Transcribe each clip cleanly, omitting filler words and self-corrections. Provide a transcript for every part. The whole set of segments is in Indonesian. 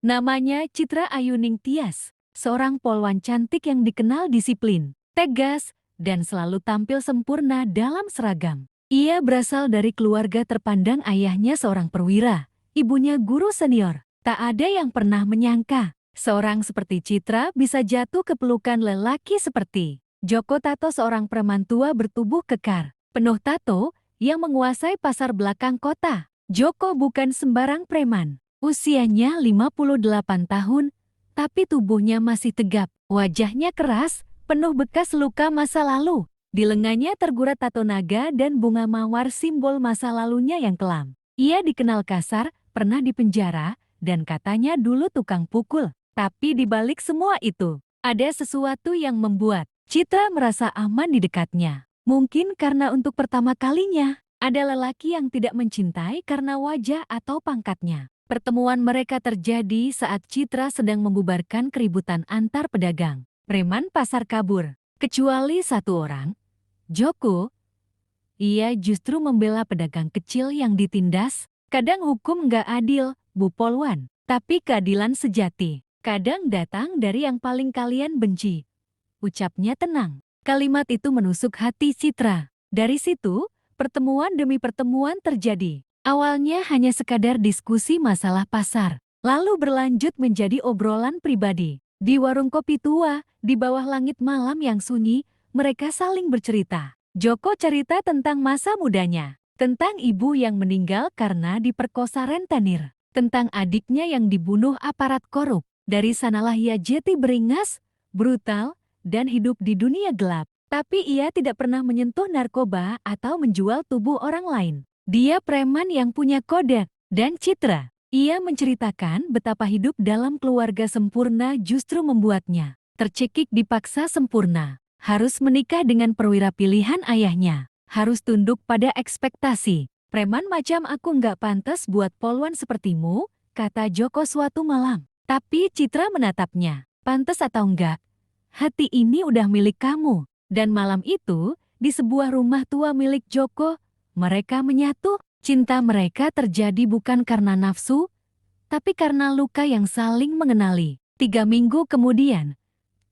Namanya Citra Ayuning Tias, seorang polwan cantik yang dikenal disiplin, tegas, dan selalu tampil sempurna dalam seragam. Ia berasal dari keluarga terpandang, ayahnya seorang perwira, ibunya guru senior. Tak ada yang pernah menyangka seorang seperti Citra bisa jatuh ke pelukan lelaki seperti Joko Tato, seorang preman tua bertubuh kekar, penuh tato, yang menguasai pasar belakang kota. Joko bukan sembarang preman. Usianya 58 tahun, tapi tubuhnya masih tegap. Wajahnya keras, penuh bekas luka masa lalu. Di lengannya tergurat tato naga dan bunga mawar, simbol masa lalunya yang kelam. Ia dikenal kasar, pernah dipenjara, dan katanya dulu tukang pukul. Tapi di balik semua itu, ada sesuatu yang membuat Citra merasa aman di dekatnya. Mungkin karena untuk pertama kalinya, ada lelaki yang tidak mencintai karena wajah atau pangkatnya. Pertemuan mereka terjadi saat Citra sedang membubarkan keributan antar pedagang. Preman pasar kabur. Kecuali satu orang, Joko. Ia justru membela pedagang kecil yang ditindas. Kadang hukum nggak adil, Bu Polwan. Tapi keadilan sejati kadang datang dari yang paling kalian benci. Ucapnya tenang. Kalimat itu menusuk hati Citra. Dari situ, pertemuan demi pertemuan terjadi. Awalnya hanya sekadar diskusi masalah pasar, lalu berlanjut menjadi obrolan pribadi. Di warung kopi tua, di bawah langit malam yang sunyi, mereka saling bercerita. Joko cerita tentang masa mudanya, tentang ibu yang meninggal karena diperkosa rentenir, tentang adiknya yang dibunuh aparat korup. Dari sanalah ia jeti beringas, brutal, dan hidup di dunia gelap. Tapi ia tidak pernah menyentuh narkoba atau menjual tubuh orang lain. Dia preman yang punya kode. Dan Citra, ia menceritakan betapa hidup dalam keluarga sempurna justru membuatnya tercekik, dipaksa sempurna. Harus menikah dengan perwira pilihan ayahnya. Harus tunduk pada ekspektasi. Preman macam aku nggak pantas buat polwan sepertimu, kata Joko suatu malam. Tapi Citra menatapnya. Pantas atau enggak? Hati ini udah milik kamu. Dan malam itu, di sebuah rumah tua milik Joko, mereka menyatu. Cinta mereka terjadi bukan karena nafsu, tapi karena luka yang saling mengenali. 3 minggu kemudian,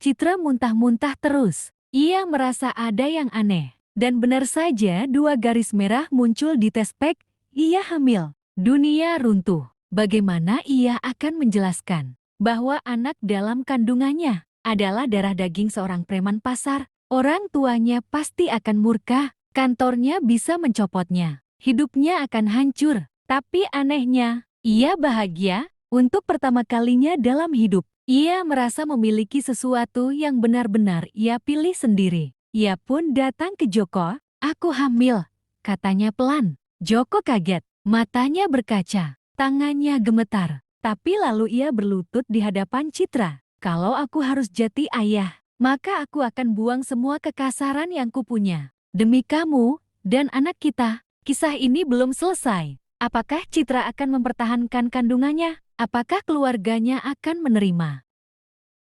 Citra muntah-muntah terus. Ia merasa ada yang aneh. Dan benar saja 2 garis merah muncul di tes pack. Ia hamil. Dunia runtuh. Bagaimana ia akan menjelaskan bahwa anak dalam kandungannya adalah darah daging seorang preman pasar? Orang tuanya pasti akan murka, kantornya bisa mencopotnya, hidupnya akan hancur. Tapi anehnya, ia bahagia. Untuk pertama kalinya dalam hidup, ia merasa memiliki sesuatu yang benar-benar ia pilih sendiri. Ia pun datang ke Joko. Aku hamil, katanya pelan. Joko kaget, matanya berkaca, tangannya gemetar. Tapi lalu ia berlutut di hadapan Citra. Kalau aku harus jadi ayah, maka aku akan buang semua kekasaran yang kupunya. Demi kamu dan anak kita. Kisah ini belum selesai. Apakah Citra akan mempertahankan kandungannya? Apakah keluarganya akan menerima?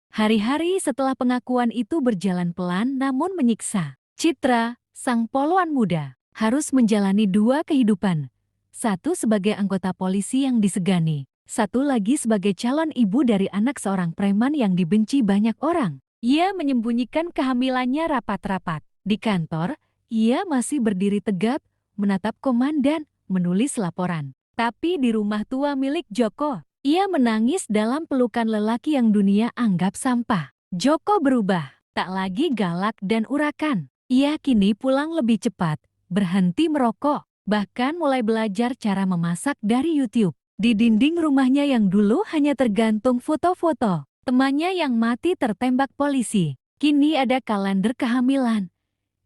Hari-hari setelah pengakuan itu berjalan pelan namun menyiksa. Citra, sang polwan muda, harus menjalani 2 kehidupan. Satu sebagai anggota polisi yang disegani. Satu lagi sebagai calon ibu dari anak seorang preman yang dibenci banyak orang. Ia menyembunyikan kehamilannya rapat-rapat. Di kantor, ia masih berdiri tegap, menatap komandan, menulis laporan. Tapi di rumah tua milik Joko, ia menangis dalam pelukan lelaki yang dunia anggap sampah. Joko berubah, tak lagi galak dan urakan. Ia kini pulang lebih cepat, berhenti merokok, bahkan mulai belajar cara memasak dari YouTube. Di dinding rumahnya yang dulu hanya tergantung foto-foto temannya yang mati tertembak polisi, kini ada kalender kehamilan,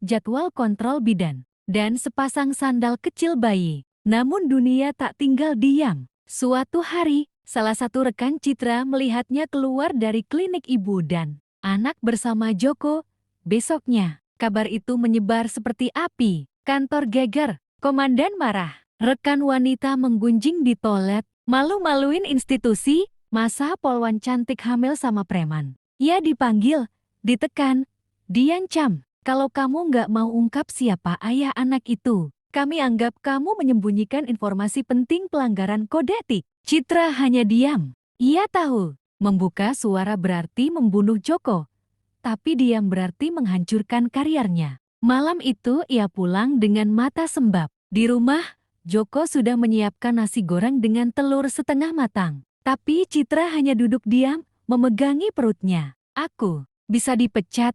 jadwal kontrol bidan, dan sepasang sandal kecil bayi. Namun dunia tak tinggal diam. Suatu hari, salah satu rekan Citra melihatnya keluar dari klinik ibu dan anak bersama Joko. Besoknya, kabar itu menyebar seperti api. Kantor geger, komandan marah. Rekan wanita menggunjing di toilet, malu-maluin institusi. Masa polwan cantik hamil sama preman. Ia dipanggil, ditekan, diancam. Kalau kamu nggak mau ungkap siapa ayah anak itu, kami anggap kamu menyembunyikan informasi penting pelanggaran kode etik. Citra hanya diam. Ia tahu, membuka suara berarti membunuh Joko, tapi diam berarti menghancurkan karirnya. Malam itu ia pulang dengan mata sembab. Di rumah, Joko sudah menyiapkan nasi goreng dengan telur setengah matang. Tapi Citra hanya duduk diam, memegangi perutnya. Aku bisa dipecat,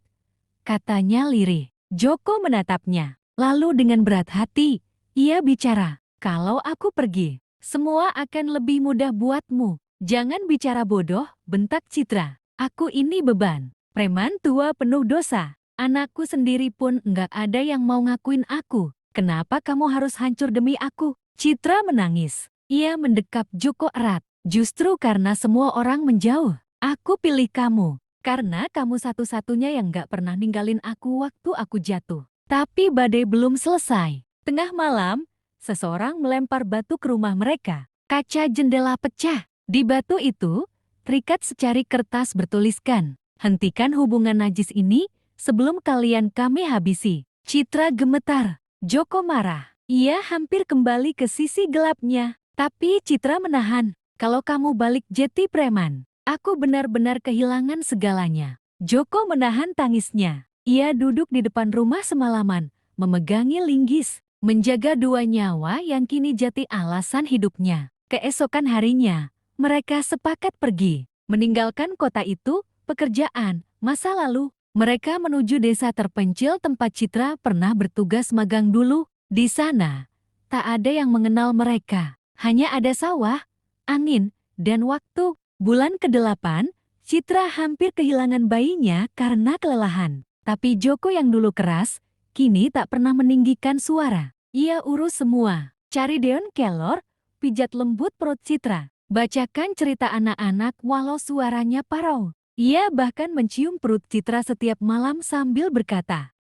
katanya lirih. Joko menatapnya. Lalu dengan berat hati, ia bicara, kalau aku pergi, semua akan lebih mudah buatmu. Jangan bicara bodoh, bentak Citra. Aku ini beban. Preman tua penuh dosa. Anakku sendiri pun enggak ada yang mau ngakuin aku. Kenapa kamu harus hancur demi aku? Citra menangis. Ia mendekap Joko erat. Justru karena semua orang menjauh, aku pilih kamu. Karena kamu satu-satunya yang gak pernah ninggalin aku waktu aku jatuh. Tapi badai belum selesai. Tengah malam, seseorang melempar batu ke rumah mereka. Kaca jendela pecah. Di batu itu, terikat secari kertas bertuliskan, hentikan hubungan najis ini sebelum kalian kami habisi. Citra gemetar. Joko marah. Ia hampir kembali ke sisi gelapnya. Tapi Citra menahan. Kalau kamu balik jadi preman, aku benar-benar kehilangan segalanya. Joko menahan tangisnya. Ia duduk di depan rumah semalaman, memegangi linggis, menjaga dua nyawa yang kini jadi alasan hidupnya. Keesokan harinya, mereka sepakat pergi, meninggalkan kota itu, pekerjaan, masa lalu. Mereka menuju desa terpencil tempat Citra pernah bertugas magang dulu. Di sana, tak ada yang mengenal mereka. Hanya ada sawah, angin, dan waktu. Bulan ke-8, Citra hampir kehilangan bayinya karena kelelahan. Tapi Joko yang dulu keras, kini tak pernah meninggikan suara. Ia urus semua. Cari Deon Kelor, pijat lembut perut Citra. Bacakan cerita anak-anak walau suaranya parau. Ia bahkan mencium perut Citra setiap malam sambil berkata,